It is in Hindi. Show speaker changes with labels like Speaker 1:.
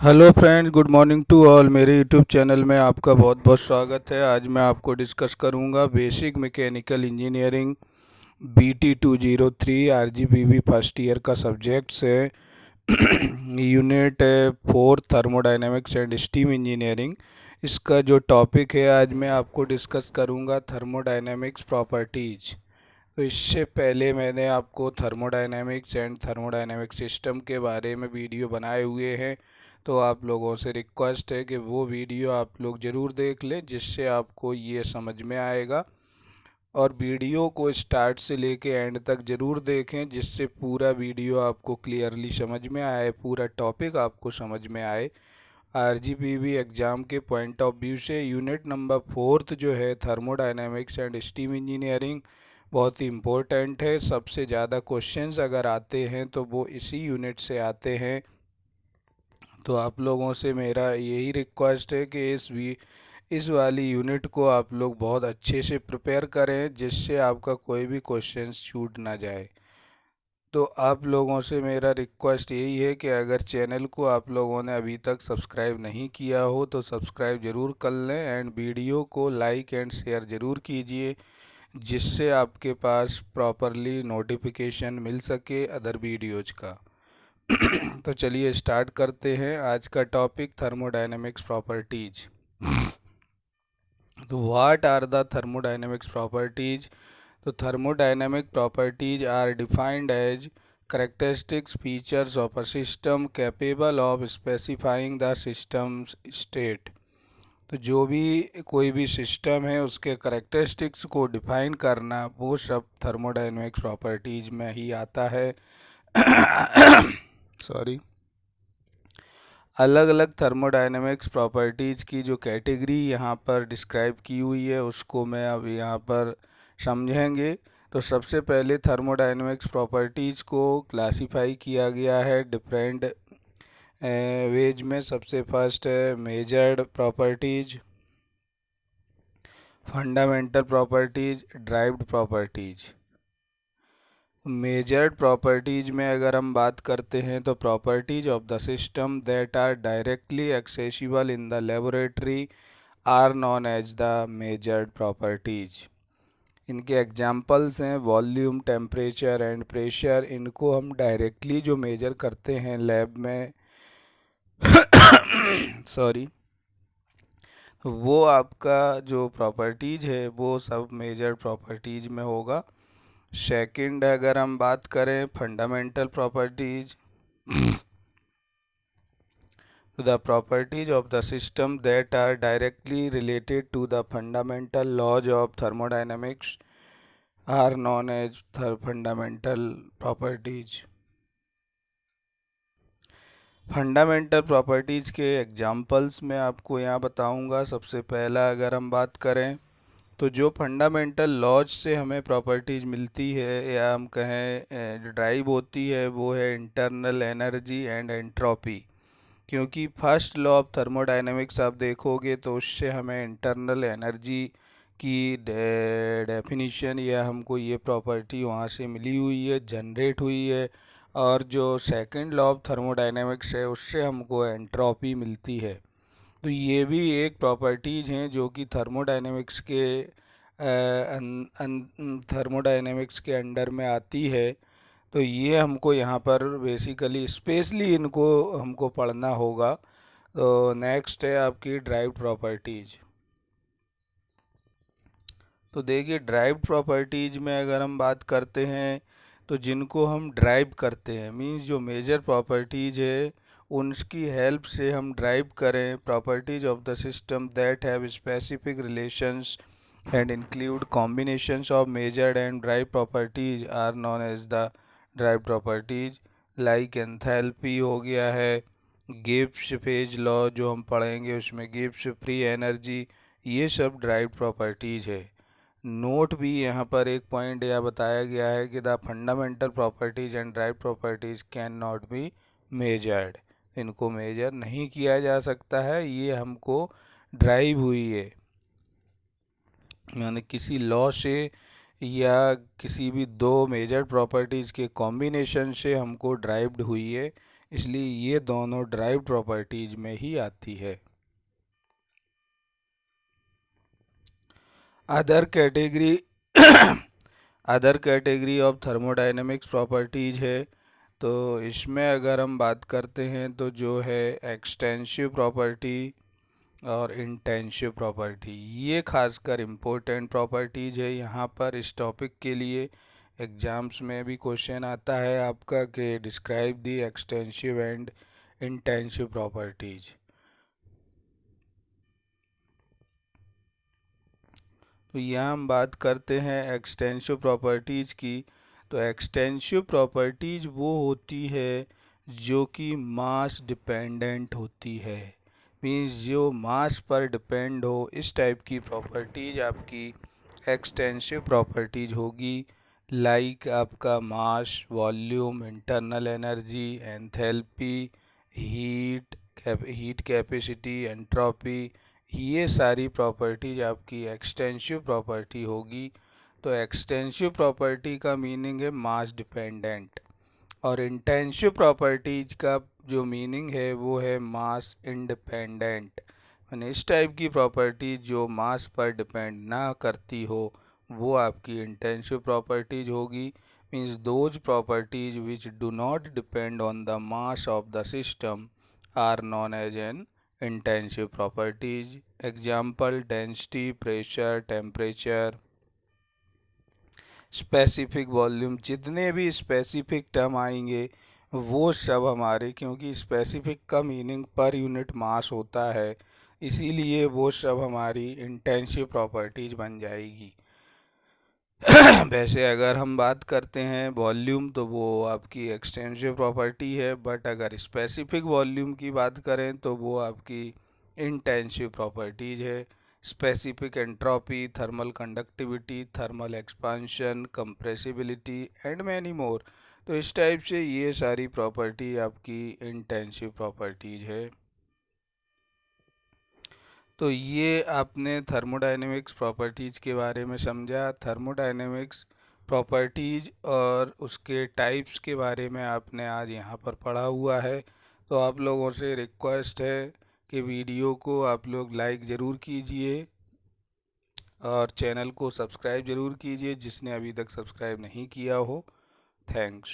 Speaker 1: Hello friends, good morning to all. मेरे यूट्यूब चैनल में आपका बहुत बहुत स्वागत है। आज मैं आपको डिस्कस करूंगा basic mechanical engineering BT 203 RGPV first year का सब्जेक्ट्स है। Unit 4 thermodynamics and steam engineering. इसका जो टॉपिक है आज मैं आपको डिस्कस करूंगा थर्मोडायनेमिक्स प्रॉपर्टीज़। तो इससे पहले मैंने आपको थर्मोडायनेमिक्स एंड थर्मोडायनेमिक सिस्टम के बारे में वीडियो बनाए हुए हैं। तो आप लोगों से रिक्वेस्ट है कि वो वीडियो आप लोग ज़रूर देख लें, जिससे आपको ये समझ में आएगा। और वीडियो को स्टार्ट से लेके एंड तक ज़रूर देखें, जिससे पूरा वीडियो आपको क्लियरली समझ में आए, पूरा टॉपिक आपको समझ में आए। आरजीपीवी एग्ज़ाम के पॉइंट ऑफ व्यू से यूनिट नंबर 4 जो है थर्मोडायनेमिक्स एंड स्टीम इंजीनियरिंग बहुत ही इम्पोर्टेंट है। सबसे ज़्यादा क्वेश्चंस अगर आते हैं तो वो इसी यूनिट से आते हैं। तो आप लोगों से मेरा यही रिक्वेस्ट है कि इस वाली यूनिट को आप लोग बहुत अच्छे से प्रिपेयर करें, जिससे आपका कोई भी क्वेश्चन छूट ना जाए। तो आप लोगों से मेरा रिक्वेस्ट यही है कि अगर चैनल को आप लोगों ने अभी तक सब्सक्राइब नहीं किया हो तो सब्सक्राइब ज़रूर कर लें एंड वीडियो को लाइक एंड शेयर ज़रूर कीजिए, जिससे आपके पास प्रॉपरली नोटिफिकेशन मिल सके अदर वीडियोज़ का। तो चलिए स्टार्ट करते हैं आज का टॉपिक थर्मोडायनेमिक्स प्रॉपर्टीज। तो what are the thermodynamics properties? तो thermodynamic properties are defined as characteristics features of a system capable of specifying the system's state। तो जो भी कोई भी सिस्टम है उसके करेक्टरिस्टिक्स को डिफाइन करना, वो सब थर्मोडायनेमिक्स प्रॉपर्टीज में ही आता है। सॉरी। अलग अलग थर्मोडायनेमिक्स प्रॉपर्टीज़ की जो कैटेगरी यहाँ पर डिस्क्राइब की हुई है उसको मैं अब यहाँ पर समझेंगे। तो सबसे पहले थर्मोडायनेमिक्स प्रॉपर्टीज़ को क्लासिफाई किया गया है डिफरेंट वेज में। सबसे फर्स्ट है measured properties, fundamental properties, derived properties. Measured properties में अगर हम बात करते हैं तो properties of the system that are directly accessible in the laboratory are known as the measured properties. इनके एग्जांपल्स हैं वॉल्यूम, टेम्परेचर एंड प्रेशर। इनको हम डायरेक्टली जो मेजर करते हैं लैब में सॉरी, वो आपका जो प्रॉपर्टीज़ है वो सब मेजर्ड प्रॉपर्टीज़ में होगा। सेकंड अगर हम बात करें फंडामेंटल प्रॉपर्टीज, तो the properties of the system that are directly related to the fundamental laws of thermodynamics are known as fundamental properties. Fundamental properties के एग्जांपल्स मैं आपको यहाँ बताऊँगा। सबसे पहला अगर हम बात करें तो जो फंडामेंटल लॉज से हमें प्रॉपर्टीज़ मिलती है या हम कहें ड्राइव होती है, वो है इंटरनल एनर्जी एंड एंट्रोपी। क्योंकि फर्स्ट लॉ ऑफ थर्मोडायनेमिक्स आप देखोगे तो उससे हमें इंटरनल एनर्जी की डेफिनेशन या हमको ये प्रॉपर्टी वहाँ से मिली हुई है, जनरेट हुई है। और जो सेकंड लॉ ऑफ थर्मोडायनेमिक्स है उससे हमको एंट्रोपी मिलती है। तो ये भी एक प्रॉपर्टीज़ हैं जो कि थर्मोडायनेमिक्स के अंडर में आती है। तो ये हमको यहाँ पर बेसिकली स्पेशली इनको हमको पढ़ना होगा। तो नेक्स्ट है आपकी ड्राइव्ड प्रॉपर्टीज़। तो देखिए ड्राइव्ड प्रॉपर्टीज़ में अगर हम बात करते हैं तो जिनको हम ड्राइव करते हैं, मींस जो मेजर प्रॉपर्टीज़ है उनकी हेल्प से हम ड्राइव करें properties of the system that have specific relations and include combinations of measured and derive properties are known as the derive properties. Like enthalpy हो गया है, गिब्स फेज लॉ जो हम पढ़ेंगे उसमें गिब्स फ्री एनर्जी, ये सब ड्राइव प्रॉपर्टीज़ है। नोट भी यहाँ पर एक पॉइंट यह बताया गया है कि the fundamental properties and derive properties can not be measured. इनको मेजर नहीं किया जा सकता है, ये हमको ड्राइव हुई है, यानी किसी लॉ से या किसी भी दो मेजर प्रॉपर्टीज़ के कॉम्बिनेशन से हमको ड्राइव्ड हुई है। इसलिए ये दोनों ड्राइव्ड प्रॉपर्टीज में ही आती है। Other category other category of thermodynamics properties है, तो इसमें अगर हम बात करते हैं तो जो है एक्सटेंसिव प्रॉपर्टी और इंटेंसिव प्रॉपर्टी, ये खासकर इम्पोर्टेंट प्रॉपर्टीज है यहाँ पर इस टॉपिक के लिए। एग्जाम्स में भी क्वेश्चन आता है आपका कि describe the extensive and intensive properties. तो यहाँ हम बात करते हैं एक्सटेंसिव प्रॉपर्टीज़ की। तो एक्सटेंसिव प्रॉपर्टीज़ वो होती है जो कि मास डिपेंडेंट होती है, मीन्स जो मास पर डिपेंड हो, इस टाइप की प्रॉपर्टीज़ आपकी एक्सटेंसिव प्रॉपर्टीज़ होगी। लाइक आपका mass, volume, internal energy, enthalpy, heat capacity, entropy, ये सारी प्रॉपर्टीज आपकी एक्सटेंसिव प्रॉपर्टी होगी। तो एक्सटेंसिव प्रॉपर्टी का मीनिंग है मास डिपेंडेंट, और इंटेंसिव प्रॉपर्टीज का जो मीनिंग है वो है मास इंडिपेंडेंट। यानी इस टाइप की प्रॉपर्टीज जो मास पर डिपेंड ना करती हो वो आपकी इंटेंसिव प्रॉपर्टीज होगी। Means those properties which do not depend on the mass of the system are known as an intensive properties. Example density, pressure, temperature, specific volume, जितने भी स्पेसिफिक टर्म आएंगे वो सब हमारे, क्योंकि स्पेसिफिक का मीनिंग पर यूनिट मास होता है, इसीलिए वो सब हमारी इंटेंसिव प्रॉपर्टीज बन जाएगी। वैसे अगर हम बात करते हैं वॉल्यूम तो वो आपकी एक्सटेंसिव प्रॉपर्टी है, बट अगर स्पेसिफिक वॉल्यूम की बात करें तो वो आपकी इंटेंसिव प्रॉपर्टीज है। Specific entropy, thermal conductivity, thermal expansion, compressibility and many more. तो इस टाइप से ये सारी प्रॉपर्टी आपकी इंटेंसिव प्रॉपर्टीज है। तो ये आपने थर्मोडायनेमिक्स प्रॉपर्टीज़ के बारे में समझा। थर्मोडायनेमिक्स प्रॉपर्टीज़ और उसके टाइप्स के बारे में आपने आज यहाँ पर पढ़ा हुआ है। तो आप लोगों से रिक्वेस्ट है कि वीडियो को आप लोग लाइक ज़रूर कीजिए और चैनल को सब्सक्राइब ज़रूर कीजिए जिसने अभी तक सब्सक्राइब नहीं किया हो। थैंक्स।